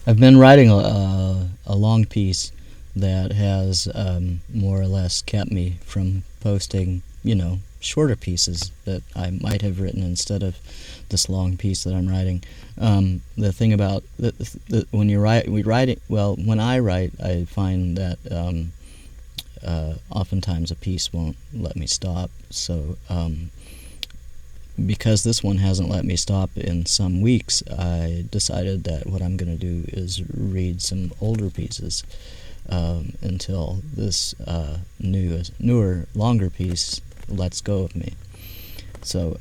I've been writing a long piece that has more or less kept me from posting, shorter pieces that I might have written instead of this long piece that I'm writing. The thing about when you write, when I write, I find that oftentimes a piece won't let me stop. So because this one hasn't let me stop in some weeks, I decided that what I'm going to do is read some older pieces until this newer, longer piece lets go of me. So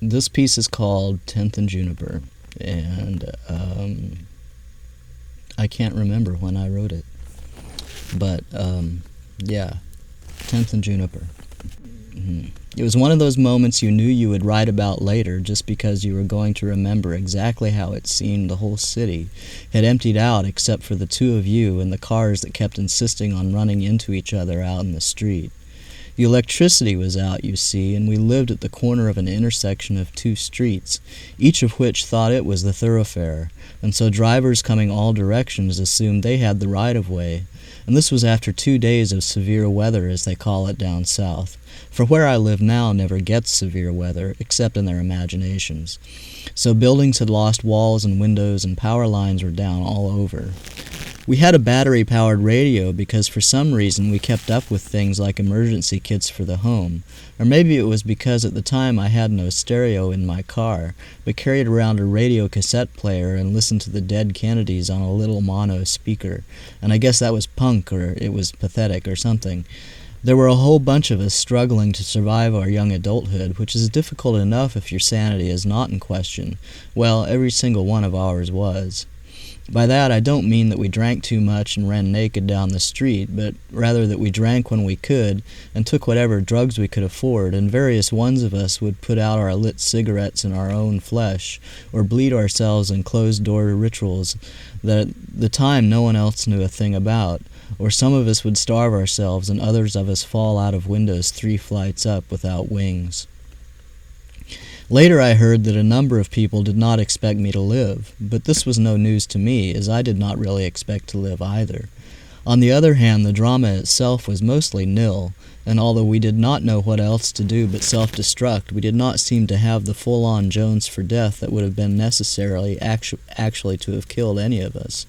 this piece is called 10th and Juniper, and I can't remember when I wrote it, but yeah, 10th and Juniper. Mm-hmm. It was one of those moments you knew you would write about later just because you were going to remember exactly how it seemed the whole city had emptied out except for the two of you and the cars that kept insisting on running into each other out in the street. The electricity was out, you see, and we lived at the corner of an intersection of two streets, each of which thought it was the thoroughfare, and so drivers coming all directions assumed they had the right-of-way. And this was after 2 days of severe weather, as they call it down south, for where I live now never gets severe weather, except in their imaginations. So buildings had lost walls and windows, and power lines were down all over. We had a battery-powered radio because for some reason we kept up with things like emergency kits for the home, or maybe it was because at the time I had no stereo in my car, but carried around a radio cassette player and listened to the Dead Kennedys on a little mono speaker, and I guess that was punk or it was pathetic or something. There were a whole bunch of us struggling to survive our young adulthood, which is difficult enough if your sanity is not in question. Well, every single one of ours was. By that I don't mean that we drank too much and ran naked down the street, but rather that we drank when we could and took whatever drugs we could afford, and various ones of us would put out our lit cigarettes in our own flesh, or bleed ourselves in closed-door rituals that at the time no one else knew a thing about, or some of us would starve ourselves and others of us fall out of windows 3 flights up without wings. Later I heard that a number of people did not expect me to live, but this was no news to me, as I did not really expect to live either. On the other hand, the drama itself was mostly nil, and although we did not know what else to do but self-destruct, we did not seem to have the full-on Jones for death that would have been necessary actually to have killed any of us.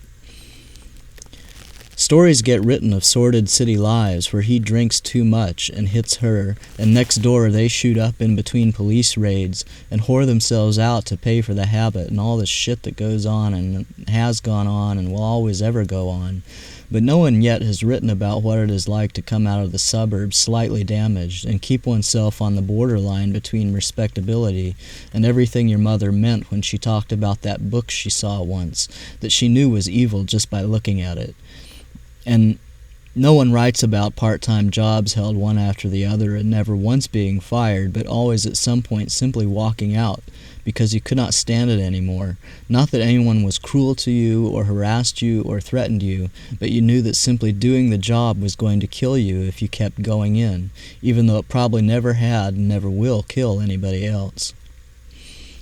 Stories get written of sordid city lives where he drinks too much and hits her, and next door they shoot up in between police raids and whore themselves out to pay for the habit and all the shit that goes on and has gone on and will always ever go on. But no one yet has written about what it is like to come out of the suburbs slightly damaged and keep oneself on the borderline between respectability and everything your mother meant when she talked about that book she saw once, that she knew was evil just by looking at it. And no one writes about part-time jobs held one after the other and never once being fired, but always at some point simply walking out because you could not stand it anymore. Not that anyone was cruel to you or harassed you or threatened you, but you knew that simply doing the job was going to kill you if you kept going in, even though it probably never had and never will kill anybody else.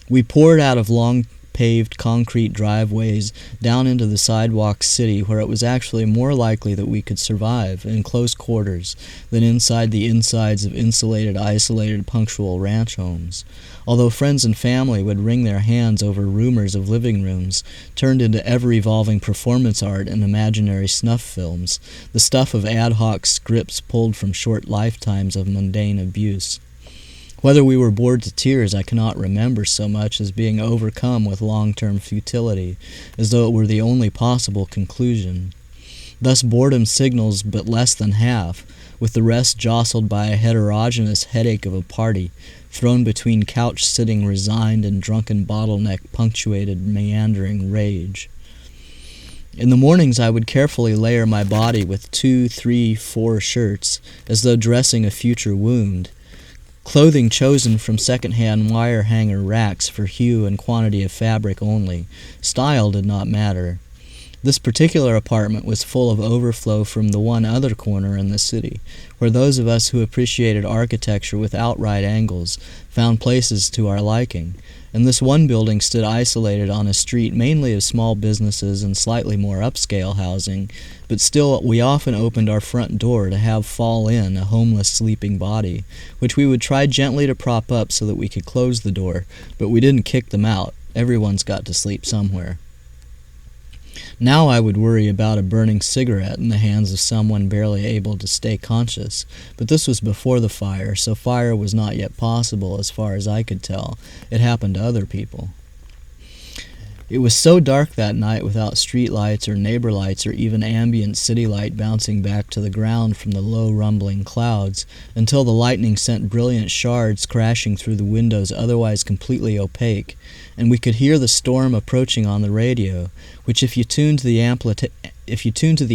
We poured out of long paved concrete driveways down into the sidewalk city where it was actually more likely that we could survive in close quarters than inside the insides of insulated, isolated, punctual ranch homes. Although friends and family would wring their hands over rumors of living rooms turned into ever-evolving performance art and imaginary snuff films, the stuff of ad hoc scripts pulled from short lifetimes of mundane abuse. Whether we were bored to tears I cannot remember so much as being overcome with long-term futility, as though it were the only possible conclusion. Thus boredom signals but less than half, with the rest jostled by a heterogeneous headache of a party, thrown between couch-sitting resigned and drunken bottleneck-punctuated meandering rage. In the mornings I would carefully layer my body with 2, 3, 4 shirts, as though dressing a future wound, clothing chosen from second-hand wire hanger racks for hue and quantity of fabric only. Style did not matter. This particular apartment was full of overflow from the one other corner in the city, where those of us who appreciated architecture without right angles found places to our liking, and this one building stood isolated on a street mainly of small businesses and slightly more upscale housing, but still we often opened our front door to have fall in a homeless sleeping body, which we would try gently to prop up so that we could close the door, but we didn't kick them out. Everyone's got to sleep somewhere. Now I would worry about a burning cigarette in the hands of someone barely able to stay conscious, but this was before the fire, so fire was not yet possible as far as I could tell. It happened to other people. It was so dark that night without street lights or neighbor lights or even ambient city light bouncing back to the ground from the low rumbling clouds, until the lightning sent brilliant shards crashing through the windows otherwise completely opaque, and we could hear the storm approaching on the radio, which if you tune to the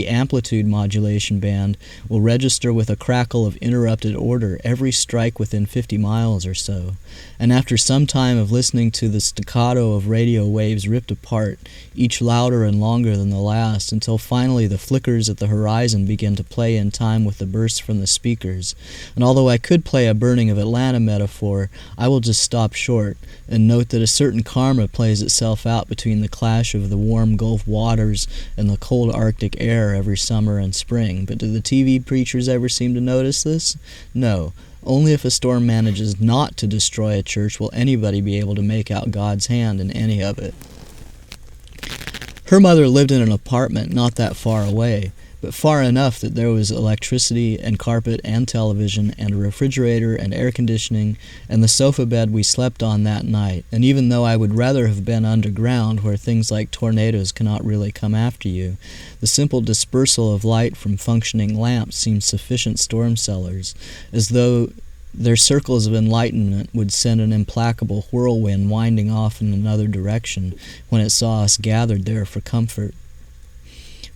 amplitude modulation band will register with a crackle of interrupted order every strike within 50 miles or so, and after some time of listening to the staccato of radio waves ripped apart, each louder and longer than the last, until finally the flickers at the horizon begin to play in time with the bursts from the speakers. And although I could play a burning of Atlanta metaphor, I will just stop short and note that a certain karma plays itself out between the clash of the warm Gulf waters and the cold Arctic air every summer and spring. But do the TV preachers ever seem to notice this? No. Only if a storm manages not to destroy a church will anybody be able to make out God's hand in any of it. Her mother lived in an apartment not that far away, but far enough that there was electricity and carpet and television and a refrigerator and air conditioning and the sofa bed we slept on that night, and even though I would rather have been underground where things like tornadoes cannot really come after you, the simple dispersal of light from functioning lamps seemed sufficient storm cellars, as though their circles of enlightenment would send an implacable whirlwind winding off in another direction when it saw us gathered there for comfort.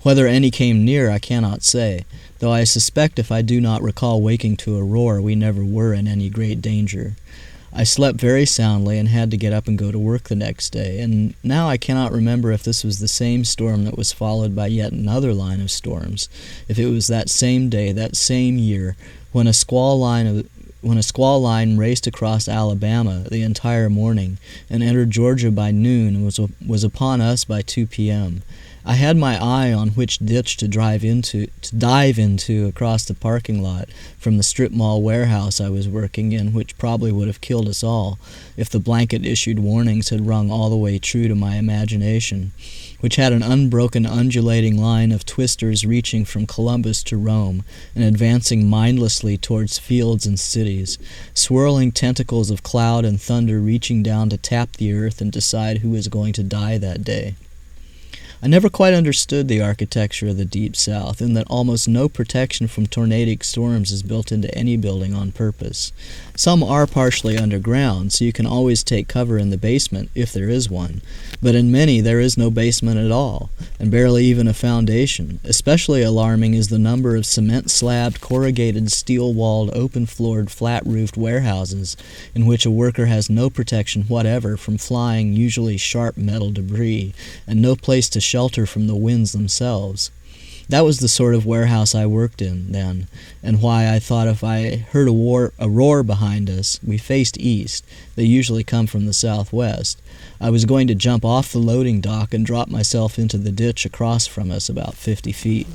Whether any came near I cannot say, though I suspect if I do not recall waking to a roar we never were in any great danger. I slept very soundly and had to get up and go to work the next day, and now I cannot remember if this was the same storm that was followed by yet another line of storms, if it was that same day, that same year, when a squall line raced across Alabama the entire morning and entered Georgia by noon and was upon us by 2 p.m. I had my eye on which ditch to dive into across the parking lot from the strip mall warehouse I was working in, which probably would have killed us all if the blanket-issued warnings had rung all the way true to my imagination, which had an unbroken undulating line of twisters reaching from Columbus to Rome and advancing mindlessly towards fields and cities, swirling tentacles of cloud and thunder reaching down to tap the earth and decide who was going to die that day. I never quite understood the architecture of the Deep South, in that almost no protection from tornadic storms is built into any building on purpose. Some are partially underground, so you can always take cover in the basement, if there is one, but in many there is no basement at all, and barely even a foundation. Especially alarming is the number of cement-slabbed, corrugated, steel-walled, open-floored, flat-roofed warehouses in which a worker has no protection whatever from flying, usually sharp metal debris, and no place to shelter from the winds themselves. That was the sort of warehouse I worked in then, and why I thought if I heard a roar behind us, we faced east, they usually come from the southwest, I was going to jump off the loading dock and drop myself into the ditch across from us about 50 feet.